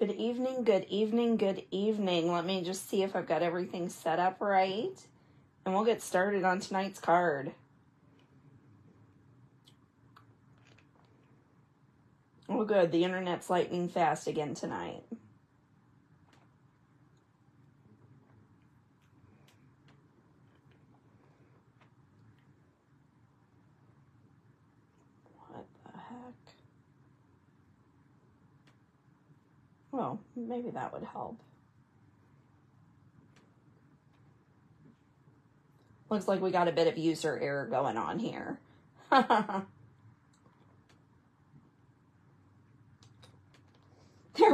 Good evening, good evening, good evening. Let me just see if I've got everything set up right. And we'll get started on tonight's card. Oh, good. The internet's lightning fast again tonight. What the heck? Well, maybe that would help. Looks like we got a bit of user error going on here. There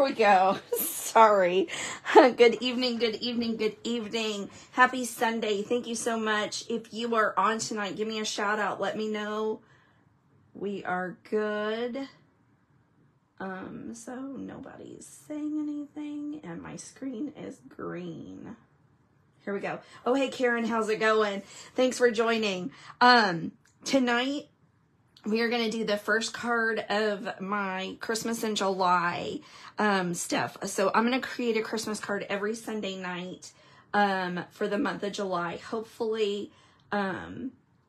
we go. Sorry. Good evening, good evening, good evening. Happy Sunday. Thank you so much. If you are on tonight, give me a shout out. Let me know we are good. So nobody's saying anything and my screen is green. Here we go. Oh, hey, Karen, how's it going? Thanks for joining. Tonight, we are going to do the first card of my Christmas in July stuff. So I'm going to create a Christmas card every Sunday night for the month of July. Hopefully,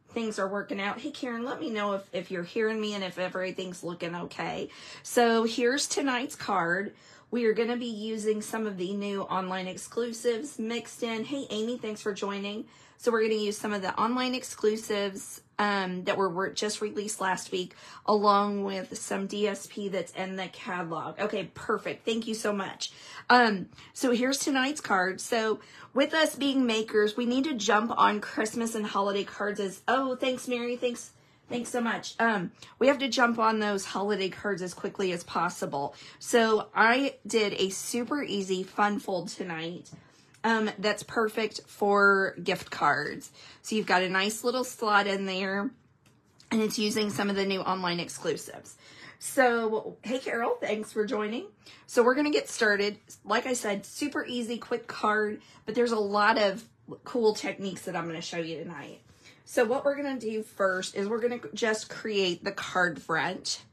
things are working out. Hey, Karen, let me know if you're hearing me and if everything's looking okay. So here's tonight's card. We are going to be using some of the new online exclusives mixed in. Hey, Amy, thanks for joining. So we're going to use some of the online exclusives that were just released last week, along with some DSP that's in the catalog. Okay, perfect. Thank you so much. So here's tonight's card. So with us being makers, we need to jump on Christmas and holiday cards as, oh, thanks, Mary. Thanks so much. We have to jump on those holiday cards as quickly as possible. So I did a super easy fun fold tonight. That's perfect for gift cards. So you've got a nice little slot in there, and it's using some of the new online exclusives. So, hey, Carol, thanks for joining. So we're going to get started. Like I said, super easy, quick card, but there's a lot of cool techniques that I'm going to show you tonight. So what we're going to do first is we're going to just create the card front.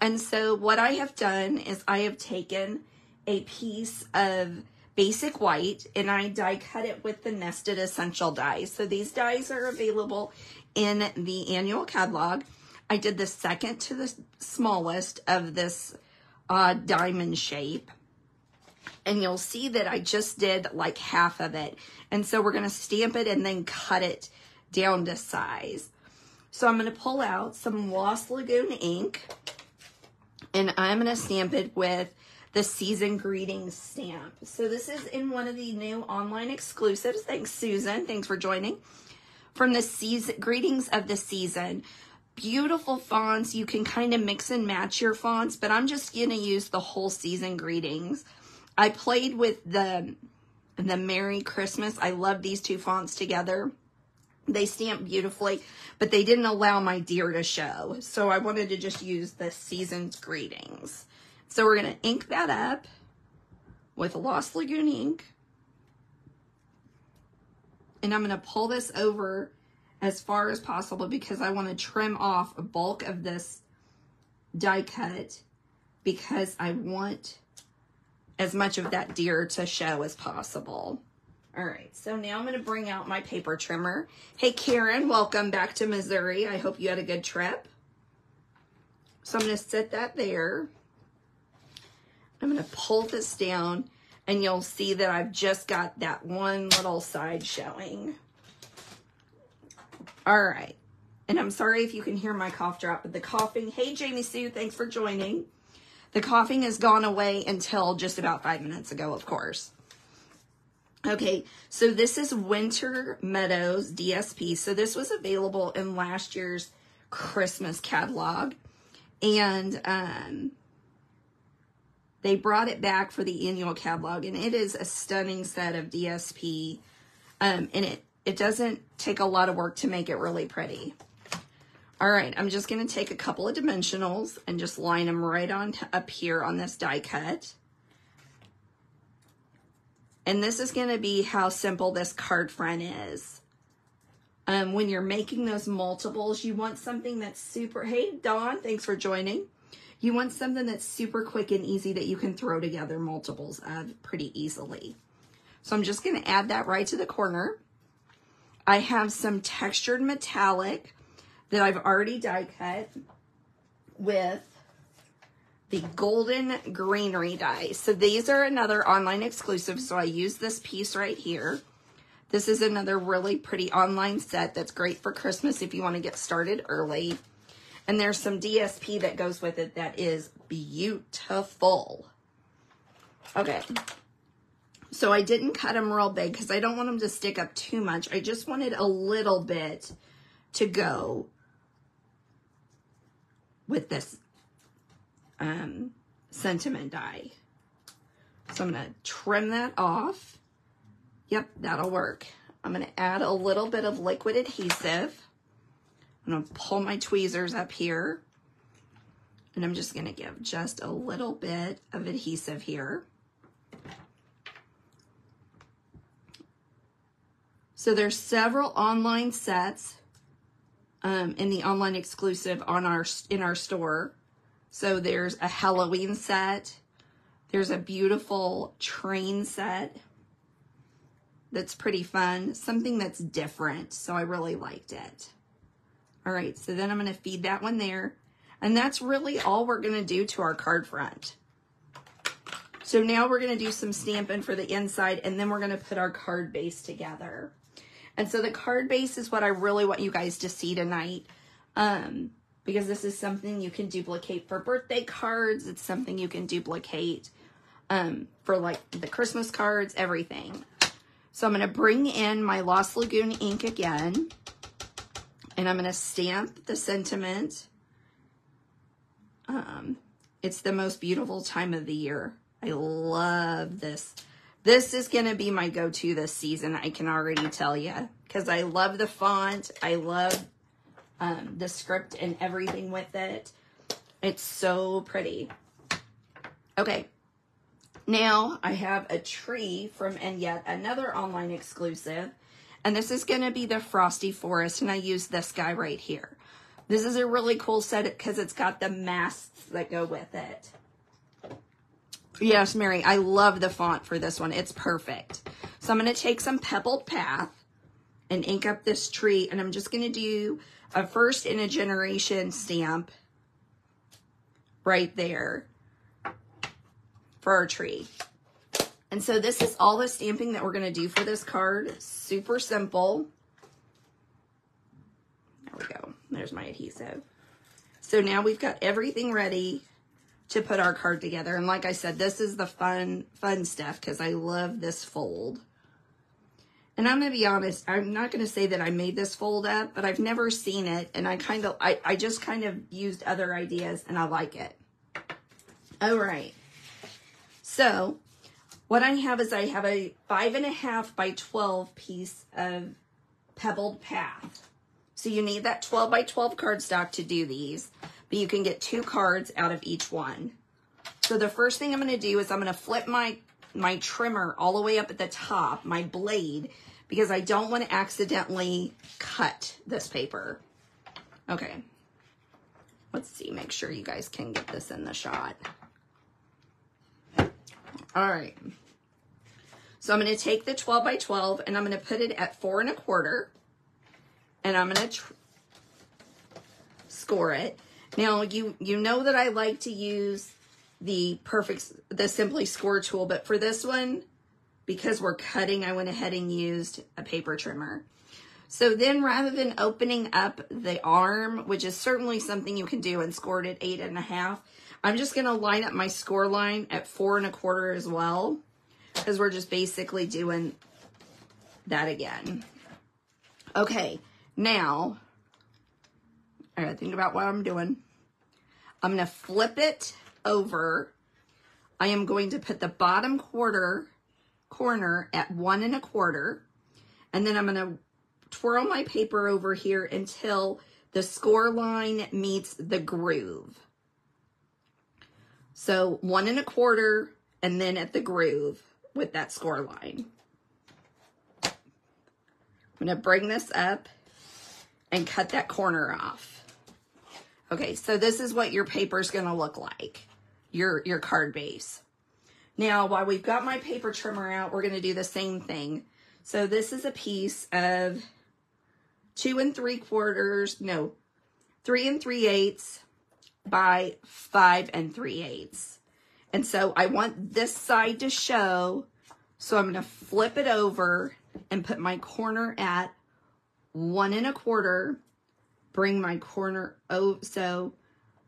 And so what I have done is I have taken a piece of basic white and I die cut it with the nested essential dies. So these dies are available in the annual catalog. I did the second to the smallest of this diamond shape. And you'll see that I just did like half of it. And so we're going to stamp it and then cut it down to size. So I'm going to pull out some Lost Lagoon ink and I'm going to stamp it with the Season Greetings stamp. So this is in one of the new online exclusives. Thanks, Susan. Thanks for joining. From the season Greetings of the Season. Beautiful fonts. You can kind of mix and match your fonts, but I'm just going to use the whole Season Greetings. I played with the Merry Christmas. I love these two fonts together. They stamp beautifully, but they didn't allow my deer to show. So I wanted to just use the Season's Greetings. So we're going to ink that up with Lost Lagoon ink. And I'm going to pull this over as far as possible because I want to trim off a bulk of this die cut because I want as much of that deer to show as possible. All right, so now I'm going to bring out my paper trimmer. Hey, Karen, welcome back to Missouri. I hope you had a good trip. So I'm going to set that there. I'm going to pull this down, and you'll see that I've just got that one little side showing. All right, and I'm sorry if you can hear my cough drop, but the coughing, hey, Jamie Sue, thanks for joining. The coughing has gone away until just about 5 minutes ago, of course. Okay, so this is Winter Meadows DSP. So this was available in last year's Christmas catalog. And they brought it back for the annual catalog. And it is a stunning set of DSP. And it doesn't take a lot of work to make it really pretty. All right, I'm just going to take a couple of dimensionals and just line them right on up here on this die cut. And this is going to be how simple this card front is. When you're making those multiples, you want something that's super, hey, Dawn, thanks for joining. You want something that's super quick and easy that you can throw together multiples of pretty easily. So I'm just going to add that right to the corner. I have some textured metallic that I've already die cut with the golden greenery die. So these are another online exclusive. So I use this piece right here. This is another really pretty online set that's great for Christmas if you want to get started early. And there's some DSP that goes with it that is beautiful. Okay. So I didn't cut them real big because I don't want them to stick up too much. I just wanted a little bit to go with this sentiment die. So I'm going to trim that off. Yep, that'll work. I'm going to add a little bit of liquid adhesive. I'm going to pull my tweezers up here. And I'm just going to give just a little bit of adhesive here. So there's several online sets in the online exclusive on in our store. So there's a Halloween set. There's a beautiful train set that's pretty fun. Something that's different. So I really liked it. All right, so then I'm going to feed that one there. And that's really all we're going to do to our card front. So now we're going to do some stamping for the inside, and then we're going to put our card base together. And so the card base is what I really want you guys to see tonight. Because this is something you can duplicate for birthday cards. It's something you can duplicate for like the Christmas cards, everything. So I'm going to bring in my Lost Lagoon ink again. And I'm going to stamp the sentiment. It's the most beautiful time of the year. I love this. This is going to be my go-to this season, I can already tell you. Because I love the font. I love the script and everything with it. It's so pretty. Okay. Now I have a tree from and yet another online exclusive. And this is going to be the Frosty Forest. And I use this guy right here. This is a really cool set because it's got the masks that go with it. Yes, Mary, I love the font for this one. It's perfect. So I'm going to take some Pebbled Path and ink up this tree. And I'm just going to do a first in a generation stamp right there for our tree. And so this is all the stamping that we're going to do for this card. Super simple. There we go. There's my adhesive. So now we've got everything ready to put our card together. And like I said, this is the fun stuff because I love this fold. And I'm going to be honest, I'm not going to say that I made this fold up, but I've never seen it. And I just kind of used other ideas and I like it. All right. So what I have is I have a 5.5 by 12 piece of Pebbled Path. So you need that 12 by 12 cardstock to do these, but you can get 2 cards out of each one. So the first thing I'm going to do is I'm going to flip my trimmer all the way up at the top, my blade, because I don't want to accidentally cut this paper. Okay. Let's see, make sure you guys can get this in the shot. All right. So I'm going to take the 12 by 12 and I'm going to put it at 4 1/4. And I'm going to score it. Now, you know that I like to use the Simply Score tool, but for this one, because we're cutting, I went ahead and used a paper trimmer. So then rather than opening up the arm, which is certainly something you can do and score it at 8 1/2, I'm just going to line up my score line at 4 1/4 as well, because we're just basically doing that again. Okay. Now, I gotta think about what I'm doing. I'm going to flip it over. I am going to put the bottom corner at 1 1/4. And then I'm going to twirl my paper over here until the score line meets the groove. So 1 1/4 and then at the groove with that score line. I'm going to bring this up and cut that corner off. Okay, so this is what your paper's gonna look like, your card base. Now, while we've got my paper trimmer out, we're gonna do the same thing. So this is a piece of 3 3/8 by 5 3/8. And so I want this side to show, so I'm gonna flip it over and put my corner at 1 1/4. Bring my corner over, so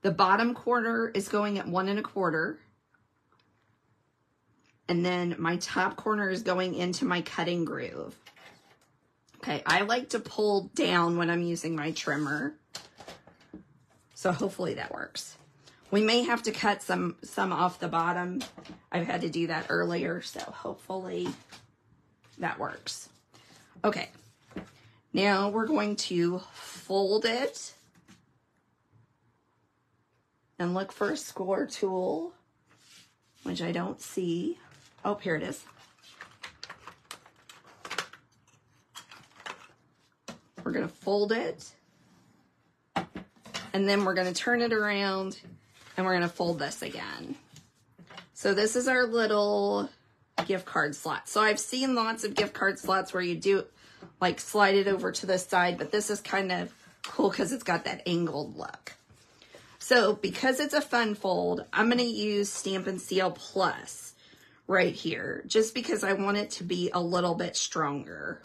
the bottom corner is going at 1 1/4. And then my top corner is going into my cutting groove. Okay, I like to pull down when I'm using my trimmer. So hopefully that works. We may have to cut some off the bottom. I've had to do that earlier, so hopefully that works. Okay, now we're going to fold it and look for a score tool, which I don't see. Oh, here it is. We're going to fold it, and then we're going to turn it around, and we're going to fold this again. So this is our little gift card slot. So I've seen lots of gift card slots where you do like slide it over to the side, but this is kind of cool because it's got that angled look. So because it's a fun fold, I'm going to use Stampin' Seal Plus right here, just because I want it to be a little bit stronger.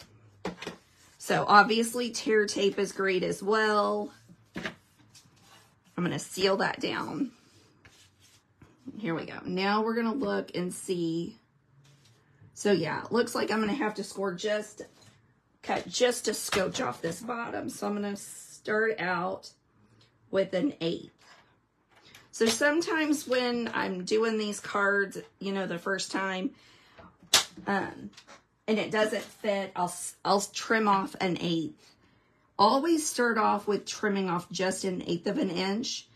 So obviously tear tape is great as well. I'm going to seal that down. Here we go. Now we're going to look and see. So yeah, it looks like I'm going to have to cut just a scotch off this bottom. So I'm going to start out with an 1/8. So sometimes when I'm doing these cards, you know, the first time, and it doesn't fit, I'll trim off an 1/8. Always start off with trimming off just an 1/8 of an inch,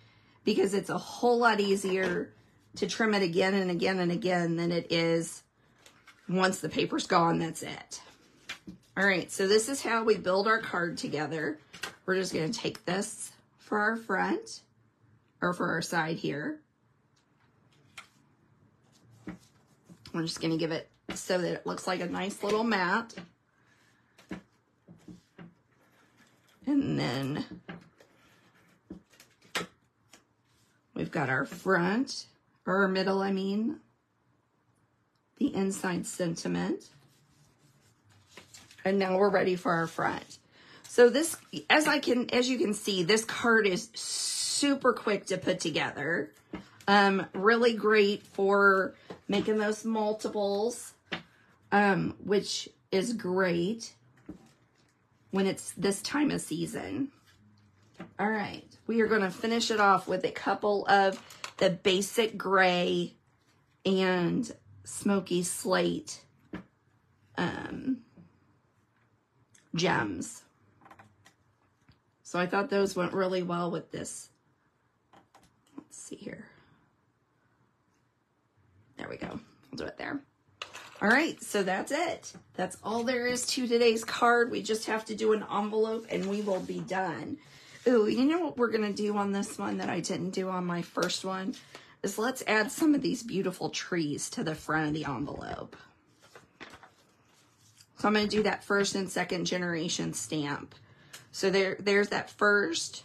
because it's a whole lot easier to trim it again and again and again than it is once the paper's gone. That's it. All right, so this is how we build our card together. We're just going to take this for our front, or for our side here. We're just going to give it so that it looks like a nice little mat. And then we've got our front, or our middle, I mean, the inside sentiment. And now we're ready for our front. So this, as you can see, this card is super quick to put together. Really great for making those multiples, which is great when it's this time of season. All right, we are going to finish it off with a couple of the basic gray and smoky slate gems. So I thought those went really well with this. Let's see here. There we go. We'll do it there. All right, so that's it. That's all there is to today's card. We just have to do an envelope and we will be done. Ooh, you know what we're going to do on this one that I didn't do on my first one? Is let's add some of these beautiful trees to the front of the envelope. So I'm going to do that first and second generation stamp. So there's that first,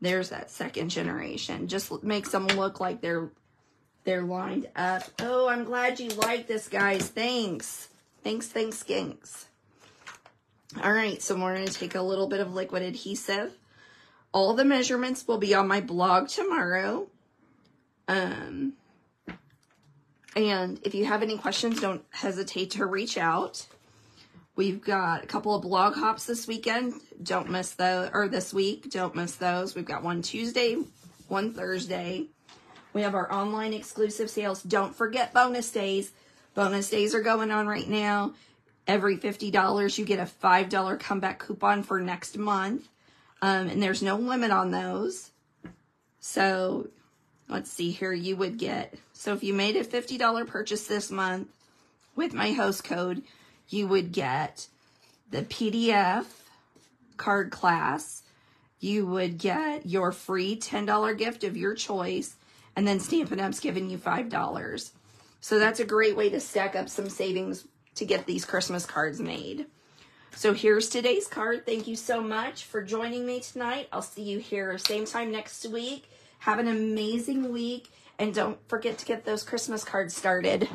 there's that second generation. Just makes them look like they're lined up. Oh, I'm glad you like this, guys. Thanks. Thanks. All right, so we're going to take a little bit of liquid adhesive. All the measurements will be on my blog tomorrow. And if you have any questions, don't hesitate to reach out. We've got a couple of blog hops this weekend. Don't miss those, or this week. Don't miss those. We've got one Tuesday, one Thursday. We have our online exclusive sales. Don't forget bonus days. Bonus days are going on right now. Every $50, you get a $5 comeback coupon for next month. And there's no limit on those. So let's see here. You would get, so if you made a $50 purchase this month with my host code, you would get the PDF card class. you would get your free $10 gift of your choice, and then Stampin' Up's giving you $5. So that's a great way to stack up some savings to get these Christmas cards made. So here's today's card. Thank you so much for joining me tonight. I'll see you here same time next week. Have an amazing week, and don't forget to get those Christmas cards started.